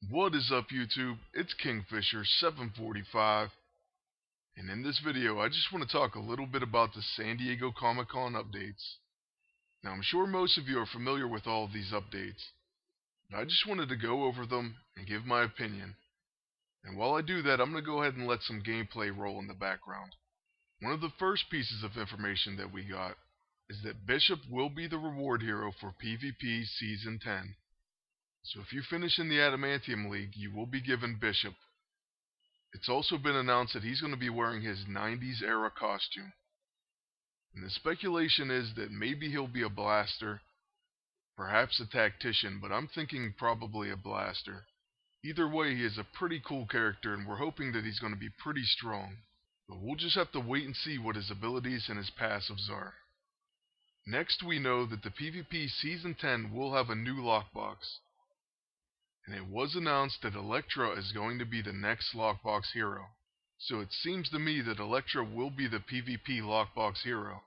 What is up, YouTube? It's Kingfisher745, and in this video I just want to talk a little bit about the San Diego Comic-Con updates. Now, I'm sure most of you are familiar with all of these updates, but I just wanted to go over them and give my opinion. And while I do that, I'm going to go ahead and let some gameplay roll in the background. One of the first pieces of information that we got is that Bishop will be the reward hero for PvP Season 10. So if you finish in the Adamantium League, you will be given Bishop. It's also been announced that he's going to be wearing his 90s era costume. And the speculation is that maybe he'll be a blaster, perhaps a tactician, but I'm thinking probably a blaster. Either way, he is a pretty cool character, and we're hoping that he's going to be pretty strong. But we'll just have to wait and see what his abilities and his passives are. Next, we know that the PvP Season 10 will have a new lockbox. And it was announced that Elektra is going to be the next lockbox hero. So it seems to me that Elektra will be the PvP lockbox hero.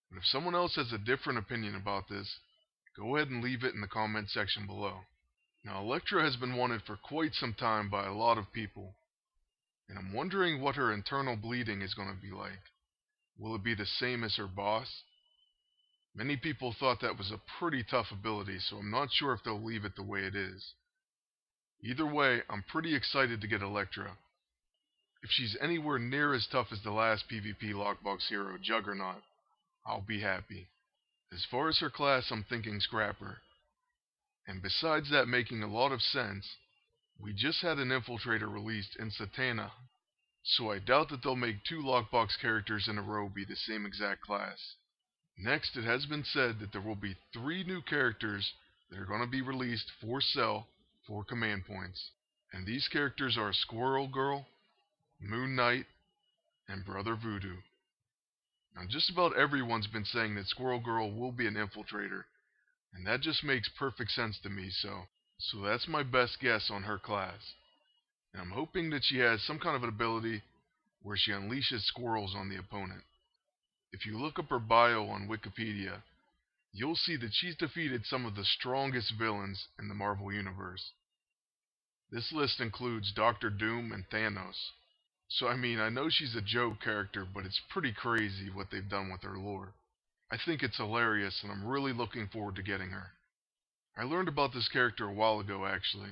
But if someone else has a different opinion about this, go ahead and leave it in the comment section below. Now, Elektra has been wanted for quite some time by a lot of people, and I'm wondering what her internal bleeding is going to be like. Will it be the same as her boss? Many people thought that was a pretty tough ability, so I'm not sure if they'll leave it the way it is. Either way, I'm pretty excited to get Elektra. If she's anywhere near as tough as the last PvP lockbox hero, Juggernaut, I'll be happy. As far as her class, I'm thinking Scrapper. And besides that making a lot of sense, we just had an Infiltrator released in Satana, so I doubt that they'll make two lockbox characters in a row be the same exact class. Next, it has been said that there will be 3 new characters that are going to be released for sale for command points. And these characters are Squirrel Girl, Moon Knight, and Brother Voodoo. Now, just about everyone's been saying that Squirrel Girl will be an infiltrator, and that just makes perfect sense to me, so that's my best guess on her class. And I'm hoping that she has some kind of an ability where she unleashes squirrels on the opponent. If you look up her bio on Wikipedia, you'll see that she's defeated some of the strongest villains in the Marvel Universe. This list includes Doctor Doom and Thanos. So I know she's a joke character, but it's pretty crazy what they've done with her lore. I think it's hilarious, and I'm really looking forward to getting her. I learned about this character a while ago, actually.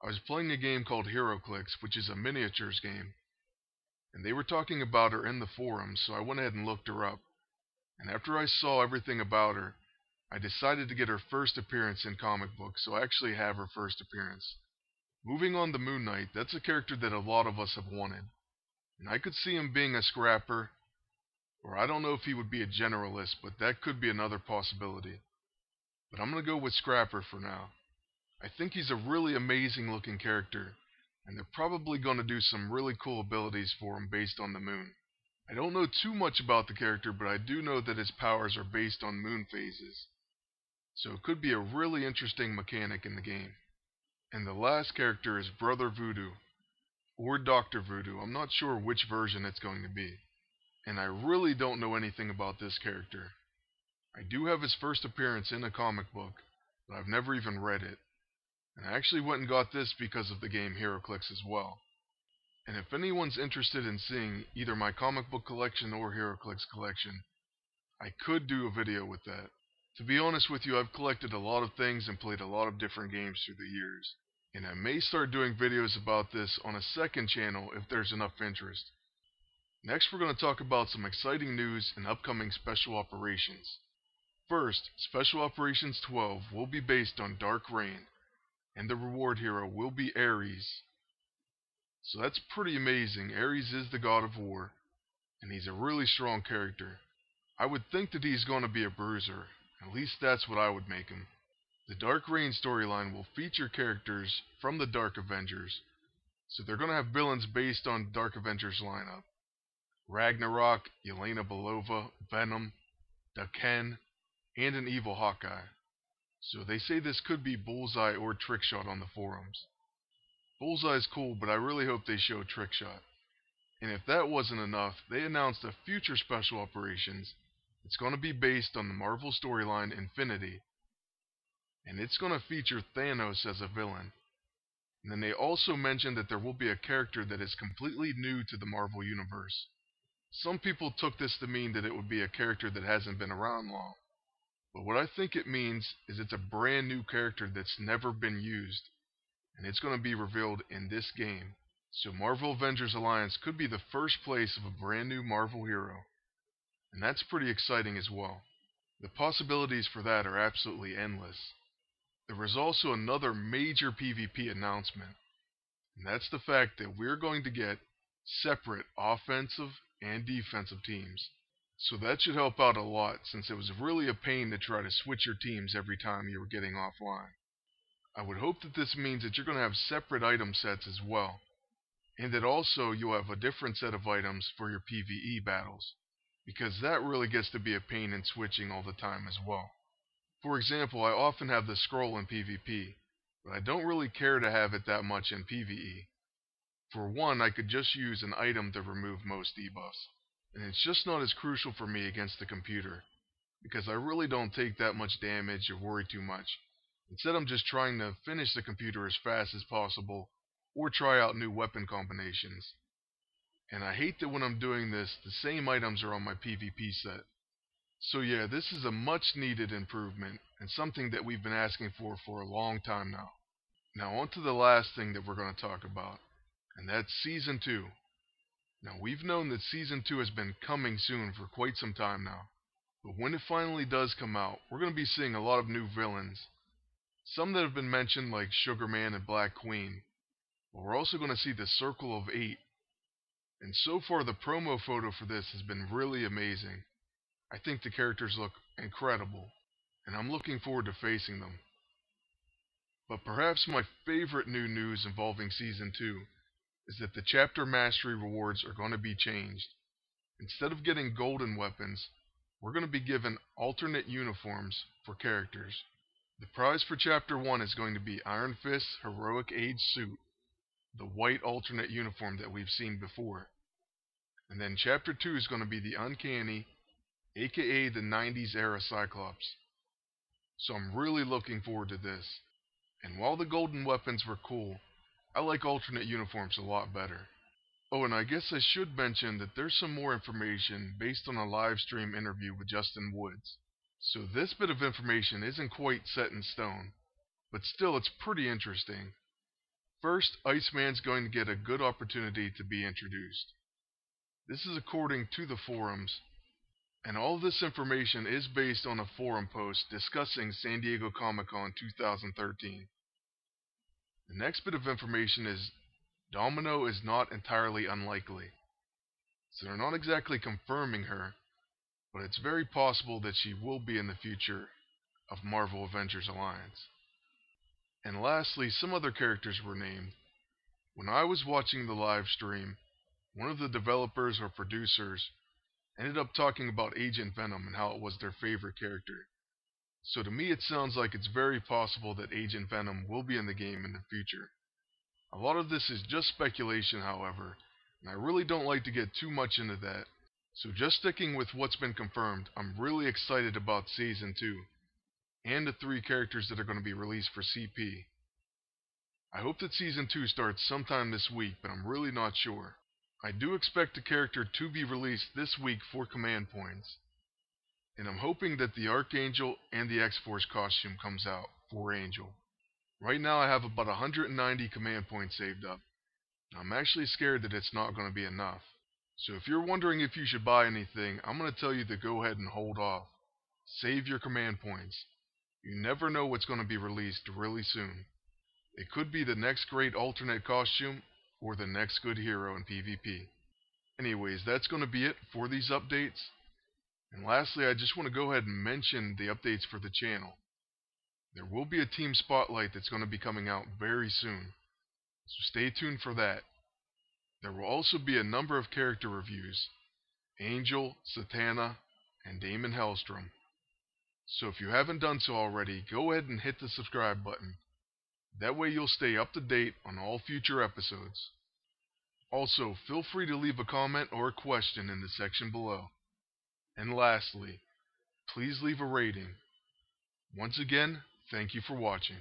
I was playing a game called HeroClix, which is a miniatures game, and they were talking about her in the forums, so I went ahead and looked her up. And after I saw everything about her, I decided to get her first appearance in comic books, so I actually have her first appearance. Moving on to Moon Knight, that's a character that a lot of us have wanted. And I could see him being a scrapper, or I don't know if he would be a generalist, but that could be another possibility. But I'm going to go with Scrapper for now. I think he's a really amazing looking character, and they're probably going to do some really cool abilities for him based on the moon. I don't know too much about the character, but I do know that his powers are based on moon phases. So it could be a really interesting mechanic in the game. And the last character is Brother Voodoo, or Dr. Voodoo. I'm not sure which version it's going to be. And I really don't know anything about this character. I do have his first appearance in a comic book, but I've never even read it. And I actually went and got this because of the game HeroClix as well. And if anyone's interested in seeing either my comic book collection or HeroClix collection, I could do a video with that. To be honest with you, I've collected a lot of things and played a lot of different games through the years. And I may start doing videos about this on a second channel if there's enough interest. Next, we're going to talk about some exciting news and upcoming special operations. First, Special Operations 12 will be based on Dark Reign, and the reward hero will be Ares. So that's pretty amazing. Ares is the god of war, and he's a really strong character. I would think that he's going to be a bruiser. At least that's what I would make him. The Dark Reign storyline will feature characters from the Dark Avengers, so they're going to have villains based on Dark Avengers lineup. Ragnarok, Yelena Belova, Venom, Daken, and an evil Hawkeye. So they say this could be Bullseye or Trickshot on the forums. Bullseye's cool, but I really hope they show Trickshot. And if that wasn't enough, they announced a future special operations. It's going to be based on the Marvel storyline Infinity. And it's going to feature Thanos as a villain. And then they also mentioned that there will be a character that is completely new to the Marvel Universe. Some people took this to mean that it would be a character that hasn't been around long. But what I think it means is it's a brand new character that's never been used, and it's going to be revealed in this game. So Marvel Avengers Alliance could be the first place of a brand new Marvel hero, and that's pretty exciting as well. The possibilities for that are absolutely endless. There was also another major PvP announcement, and that's the fact that we're going to get separate offensive and defensive teams. So that should help out a lot, since it was really a pain to try to switch your teams every time you were getting offline. I would hope that this means that you're going to have separate item sets as well, and that also you'll have a different set of items for your PvE battles, because that really gets to be a pain in switching all the time as well. For example, I often have the scroll in PvP, but I don't really care to have it that much in PvE. For one, I could just use an item to remove most debuffs, and it's just not as crucial for me against the computer, because I really don't take that much damage or worry too much. Instead, I'm just trying to finish the computer as fast as possible, or try out new weapon combinations. And I hate that when I'm doing this, the same items are on my PvP set. So yeah, this is a much needed improvement, and something that we've been asking for a long time now. Now on to the last thing that we're going to talk about, and that's Season 2. Now we've known that Season 2 has been coming soon for quite some time now, but when it finally does come out, we're going to be seeing a lot of new villains. Some that have been mentioned like Sugar Man and Black Queen, but we're also going to see the Circle of 8. And so far the promo photo for this has been really amazing. I think the characters look incredible, and I'm looking forward to facing them. But perhaps my favorite new news involving Season 2 is that the Chapter Mastery rewards are going to be changed. Instead of getting golden weapons, we're going to be given alternate uniforms for characters. The prize for Chapter 1 is going to be Iron Fist's Heroic Age suit, the white alternate uniform that we've seen before. And then Chapter 2 is going to be the Uncanny, aka the 90s era Cyclops. So I'm really looking forward to this. And while the golden weapons were cool, I like alternate uniforms a lot better. Oh, and I guess I should mention that there's some more information based on a live stream interview with Justin Woods. So this bit of information isn't quite set in stone, but still it's pretty interesting. First, Iceman's going to get a good opportunity to be introduced. This is according to the forums, and all this information is based on a forum post discussing San Diego Comic-Con 2013. The next bit of information is Domino is not entirely unlikely. So they're not exactly confirming her, but it's very possible that she will be in the future of Marvel Avengers Alliance. And lastly, some other characters were named. When I was watching the live stream, one of the developers or producers ended up talking about Agent Venom and how it was their favorite character. So to me it sounds like it's very possible that Agent Venom will be in the game in the future. A lot of this is just speculation, however, and I really don't like to get too much into that. So just sticking with what's been confirmed, I'm really excited about Season 2, and the 3 characters that are going to be released for CP. I hope that Season 2 starts sometime this week, but I'm really not sure. I do expect a character to be released this week for command points, and I'm hoping that the Archangel and the X-Force costume comes out for Angel. Right now I have about 190 command points saved up. I'm actually scared that it's not going to be enough. So if you're wondering if you should buy anything, I'm going to tell you to go ahead and hold off. Save your command points. You never know what's going to be released really soon. It could be the next great alternate costume, or the next good hero in PvP. Anyways, that's going to be it for these updates. And lastly, I just want to go ahead and mention the updates for the channel. There will be a team spotlight that's going to be coming out very soon, so stay tuned for that. There will also be a number of character reviews, Angel, Satana, and Damon Hellstrom. So if you haven't done so already, go ahead and hit the subscribe button. That way you'll stay up to date on all future episodes. Also, feel free to leave a comment or a question in the section below. And lastly, please leave a rating. Once again, thank you for watching.